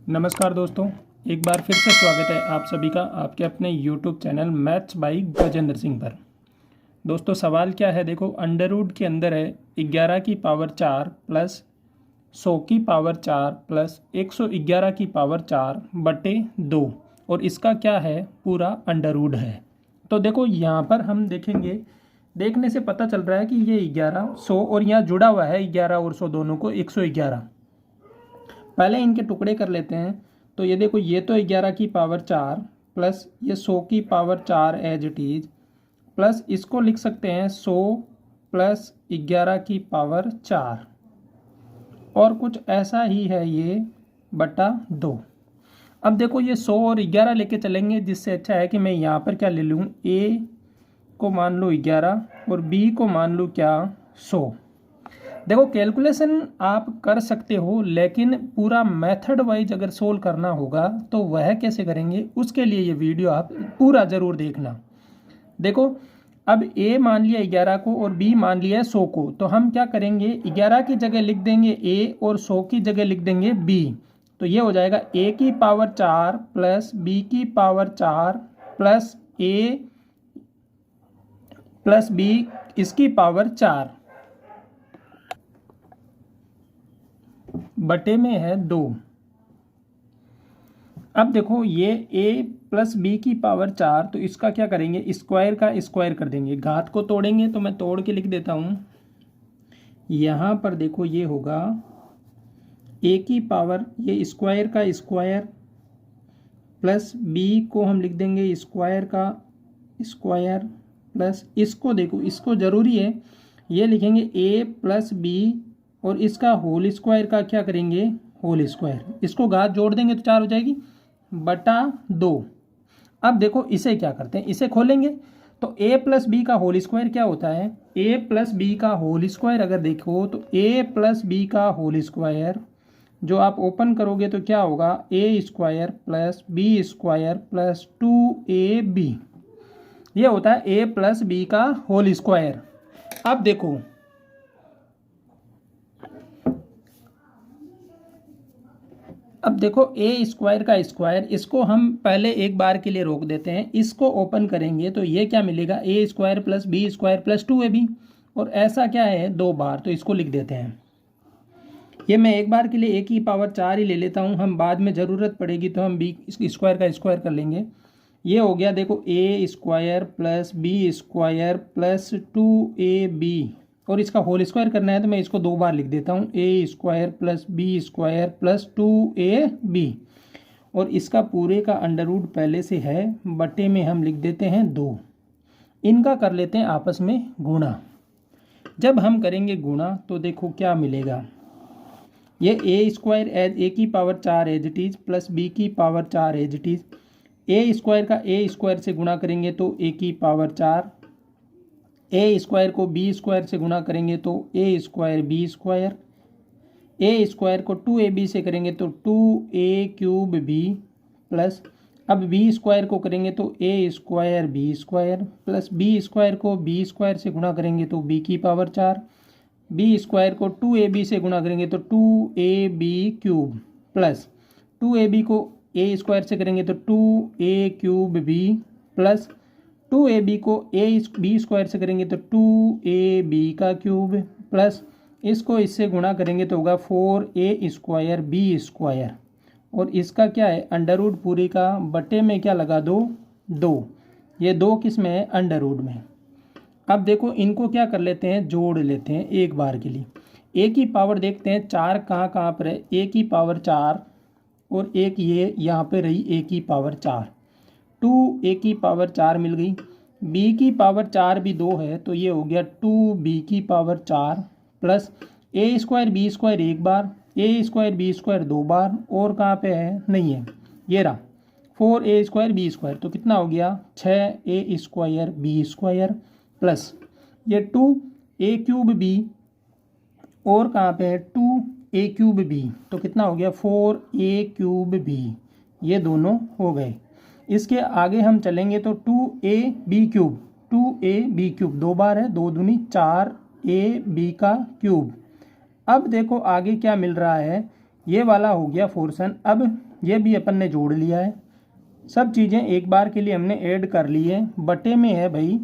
नमस्कार दोस्तों, एक बार फिर से स्वागत है आप सभी का आपके अपने YouTube channel maths by Gajendra Singh पर। दोस्तों सवाल क्या है, देखो अंडर रूट के अंदर है 11 की पावर 4 प्लस 100 की पावर 4 प्लस 111 की पावर 4 बटे 2 और इसका क्या है, पूरा अंडर रूट है। तो देखो यहाँ पर हम देखेंगे, देखने से पता चल रहा है कि ये 11 100 और यहाँ जुड़ा हुआ है 11 और 100 दोनों को 111। पहले इनके टुकड़े कर लेते हैं। तो ये देखो, ये तो 11 की पावर 4 प्लस ये 100 की power 4 as it is plus इसको लिख सकते हैं 100 प्लस 11 की पावर 4 और कुछ ऐसा ही है ये बटा 2। अब देखो ये 100 और 11 लेके चलेंगे, जिससे अच्छा है कि मैं यहाँ पर क्या ले लूँ, ए को मान लो 11 और बी को मान लो क्या 100। देखो कैलकुलेशन आप कर सकते हो, लेकिन पूरा मेथड वाइज अगर सोल्व करना होगा तो वह कैसे करेंगे, उसके लिए ये वीडियो आप पूरा ज़रूर देखना। देखो अब ए मान लिया 11 को और बी मान लिया 100 को, तो हम क्या करेंगे, 11 की जगह लिख देंगे ए और 100 की जगह लिख देंगे बी। तो ये हो जाएगा ए की पावर 4 प्लस बी की पावर 4 प्लस ए प्लस बी इसकी पावर 4 बटे में है 2। अब देखो ये a प्लस बी की पावर 4, तो इसका क्या करेंगे, स्क्वायर का स्क्वायर कर देंगे, घात को तोड़ेंगे। तो मैं तोड़ के लिख देता हूँ, यहाँ पर देखो ये होगा a की पावर ये स्क्वायर का स्क्वायर प्लस b को हम लिख देंगे स्क्वायर का स्क्वायर प्लस इसको देखो, इसको ज़रूरी है, ये लिखेंगे a प्लस बी और इसका होल स्क्वायर का क्या करेंगे, होल स्क्वायर। इसको घात जोड़ देंगे तो 4 हो जाएगी बटा 2। अब देखो इसे क्या करते हैं, इसे खोलेंगे तो a प्लस बी का होल स्क्वायर क्या होता है, a प्लस बी का होल स्क्वायर अगर देखो तो a प्लस बी का होल स्क्वायर जो आप ओपन करोगे तो क्या होगा, a square plus b square plus 2ab, ये होता है a प्लस बी का होल स्क्वायर। अब देखो ए स्क्वायर का स्क्वायर, इसको हम पहले एक बार के लिए रोक देते हैं, इसको ओपन करेंगे तो ये क्या मिलेगा, a square plus b square plus 2ab, और ऐसा क्या है 2 बार, तो इसको लिख देते हैं। ये मैं एक बार के लिए ए की पावर 4 ही ले लेता हूँ, हम बाद में ज़रूरत पड़ेगी तो हम बी स्क्वायर का स्क्वायर कर लेंगे। ये हो गया देखो a square plus b square plus 2ab, और इसका होल स्क्वायर करना है तो मैं इसको 2 बार लिख देता हूँ, a square plus b square plus 2ab, और इसका पूरे का अंडर रूट पहले से है, बटे में हम लिख देते हैं 2। इनका कर लेते हैं आपस में गुणा। जब हम करेंगे गुणा तो देखो क्या मिलेगा, ये ए स्क्वायर एज ए की power 4 as it is plus b की power 4 as it is, a square का ए स्क्वायर से गुणा करेंगे तो ए की पावर 4, ए स्क्वायर को बी स्क्वायर से गुणा करेंगे तो a square b square, a square को 2ab से करेंगे तो 2a क्यूब बी प्लस, अब बी स्क्वायर को करेंगे तो a square b square plus b square को बी स्क्वायर से गुणा करेंगे तो बी की पावर 4, बी स्क्वायर को 2ab से गुणा करेंगे तो 2ab क्यूब प्लस 2ab को ए स्क्वायर से करेंगे तो 2a cube b plus 2ab को ए बी स्क्वायर से करेंगे तो 2ab का क्यूब प्लस इसको इससे गुणा करेंगे तो होगा 4a स्क्वायर बी स्क्वायर, और इसका क्या है अंडर रूट पूरी का, बटे में क्या लगा दो 2, ये 2 किस में है अंडर रूट में। अब देखो इनको क्या कर लेते हैं, जोड़ लेते हैं एक बार के लिए। ए की पावर देखते हैं 4 कहाँ कहाँ पर है, ए की पावर 4 और एक ये यहाँ पे रही ए की पावर 4, 2a की पावर 4 मिल गई, b की पावर 4 भी 2 है तो ये हो गया 2b की पावर 4 प्लस ए स्क्वायर बी स्क्वायर एक बार, ए स्क्वायर बी स्क्वायर 2 बार, और कहाँ पे है नहीं है, ये रहा 4a स्क्वायर बी स्क्वायर, तो कितना हो गया 6a square b square plus ये 2a क्यूब बी, और कहाँ पे है 2a क्यूब बी, तो कितना हो गया 4a क्यूब बी, ये दोनों हो गए। इसके आगे हम चलेंगे तो 2ab क्यूब 2 बार है, 2 दूनी 4ab का क्यूब। अब देखो आगे क्या मिल रहा है, ये वाला हो गया पोर्शन। अब ये भी अपन ने जोड़ लिया है, सब चीज़ें एक बार के लिए हमने ऐड कर ली है। बटे में है भाई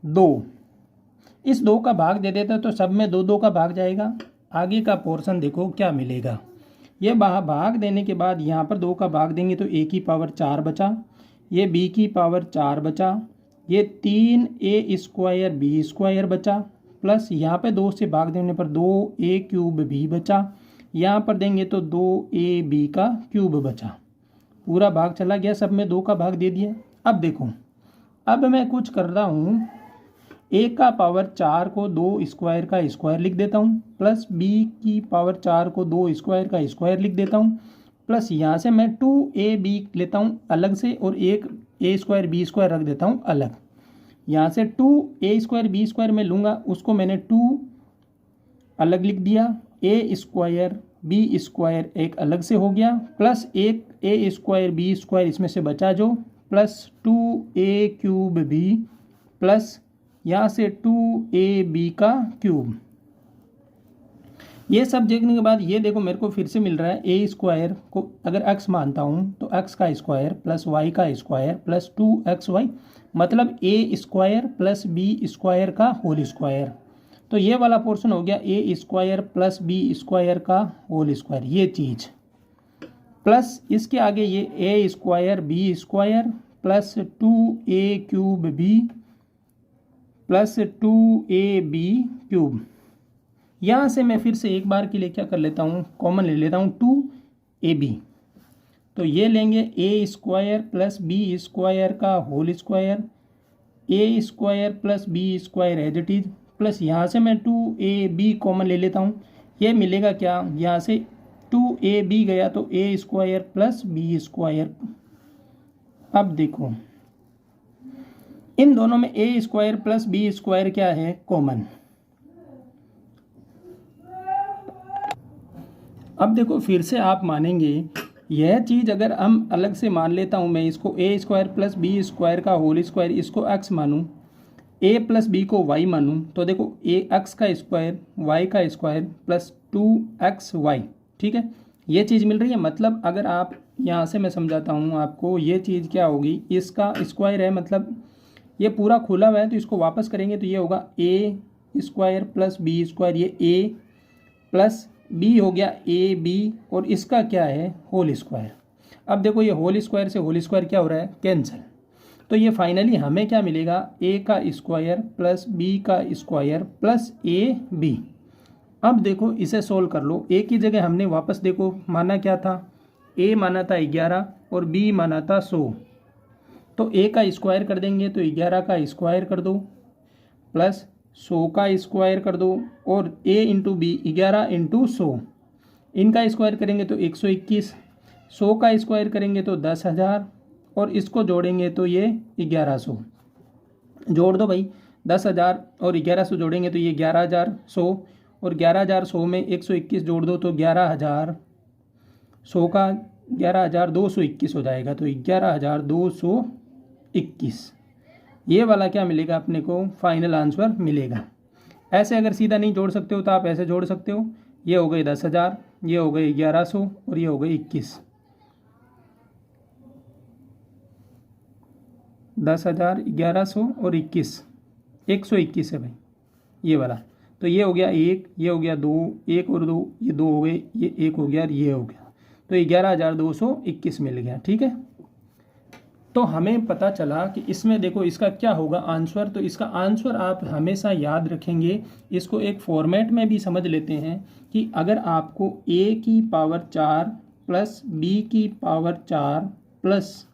2, इस 2 का भाग दे देता तो सब में 2 2 का भाग जाएगा। आगे का पोर्शन देखो क्या मिलेगा। ये भाग देने के बाद यहाँ पर 2 का भाग देंगे तो a की पावर 4 बचा, ये b की पावर 4 बचा, ये 3a² b² बचा, प्लस यहाँ पे 2 से भाग देने पर 2a³ b बचा, यहाँ पर देंगे तो 2ab³ बचा। पूरा भाग चला गया, सब में 2 का भाग दे दिया। अब देखो, अब मैं कुछ कर रहा हूँ, a का पावर 4 को 2 स्क्वायर का स्क्वायर लिख देता हूँ, प्लस b की पावर 4 को 2 स्क्वायर का स्क्वायर लिख देता हूँ, प्लस यहाँ से मैं 2ab लेता हूँ अलग से और एक a² b² रख देता हूँ अलग। यहाँ से 2a² b² में लूँगा, उसको मैंने 2 अलग लिख दिया, a² b² एक अलग से हो गया, प्लस एक a² b² इसमें से बचा जो, प्लस 2a³ b प्लस यहाँ से 2ab³। ये सब देखने के बाद ये देखो मेरे को फिर से मिल रहा है a² को अगर x मानता हूँ तो x का स्क्वायर प्लस y का स्क्वायर प्लस 2xy, मतलब a² प्लस b² का होल स्क्वायर। तो ये वाला पोर्शन हो गया a² प्लस b² का होल स्क्वायर, ये चीज़। प्लस इसके आगे ये a² b² plus 2a³ b plus 2ab³। यहाँ से मैं फिर से एक बार के लिए क्या कर लेता हूँ, कॉमन ले लेता हूँ 2ab। तो ये लेंगे a² प्लस b² का whole square, a² plus b² as it is, plus यहाँ से मैं 2ab कॉमन ले लेता हूँ। ये मिलेगा क्या, यहाँ से 2ab गया तो a² प्लस b²। अब देखो इन दोनों में a² प्लस b² क्या है, कॉमन। अब देखो फिर से आप मानेंगे, यह चीज़ अगर हम अलग से मान लेता हूँ, मैं इसको a² प्लस b² का होल स्क्वायर इसको x मानूँ, a प्लस b को y मानूँ, तो देखो x का स्क्वायर y का स्क्वायर प्लस 2xy, ठीक है, ये चीज़ मिल रही है। मतलब अगर आप यहाँ से मैं समझाता हूँ आपको, ये चीज़ क्या होगी, इसका स्क्वायर है, मतलब ये पूरा खुला हुआ है, तो इसको वापस करेंगे तो ये होगा a² प्लस b², ये a प्लस b हो गया ab, और इसका क्या है, होल स्क्वायर। अब देखो ये होल स्क्वायर से होल स्क्वायर क्या हो रहा है, कैंसिल। तो ये फाइनली हमें क्या मिलेगा, a का स्क्वायर प्लस b का स्क्वायर प्लस ab। अब देखो इसे सोल्व कर लो, a की जगह हमने वापस देखो माना क्या था, a माना था 11 और b माना था 100। तो a का स्क्वायर कर देंगे तो 11 का स्क्वायर कर दो प्लस 100 का स्क्वायर कर दो, और a इंटू बी 11 इंटू 100, इनका स्क्वायर करेंगे तो 121, 100 का स्क्वायर करेंगे तो 10,000, और इसको जोड़ेंगे तो ये 1100। जोड़ दो भाई, 10,000 और 1100 जोड़ेंगे तो ये 11,100, और 11,100 में 121 जोड़ दो तो 11,000, 100 का 11,221 हो जाएगा, तो 11,221। ये वाला क्या मिलेगा अपने को, फाइनल आंसर मिलेगा। ऐसे अगर सीधा नहीं जोड़ सकते हो तो आप ऐसे जोड़ सकते हो, ये हो गए 10,000, ये हो गए 1100 और ये हो गए 21। 10,000, 1100 और 21, 121 है भाई ये वाला। तो ये हो गया 1, ये हो गया 2, 1 और 2, ये 2 हो गए, ये 1 हो गया और ये हो गया, तो 11,221 मिल गया, ठीक है। तो हमें पता चला कि इसमें देखो इसका क्या होगा आंसर। तो इसका आंसर आप हमेशा याद रखेंगे, इसको एक फॉर्मेट में भी समझ लेते हैं कि अगर आपको a की पावर 4 प्लस b की power 4 plus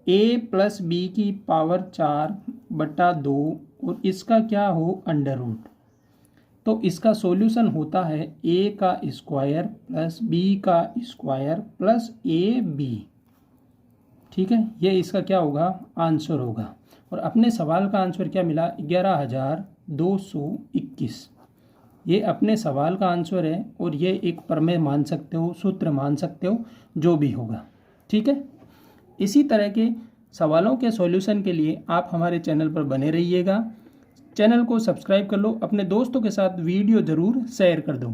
a plus b की पावर 4/2 और इसका क्या हो अंडर रूट, तो इसका सॉल्यूशन होता है a का स्क्वायर प्लस b का स्क्वायर प्लस ab, ठीक है। ये इसका क्या होगा, आंसर होगा। और अपने सवाल का आंसर क्या मिला, 11,221। ये अपने सवाल का आंसर है, और ये एक प्रमेय मान सकते हो, सूत्र मान सकते हो, जो भी होगा, ठीक है। इसी तरह के सवालों के सॉल्यूशन के लिए आप हमारे चैनल पर बने रहिएगा। चैनल को सब्सक्राइब कर लो, अपने दोस्तों के साथ वीडियो ज़रूर शेयर कर दो।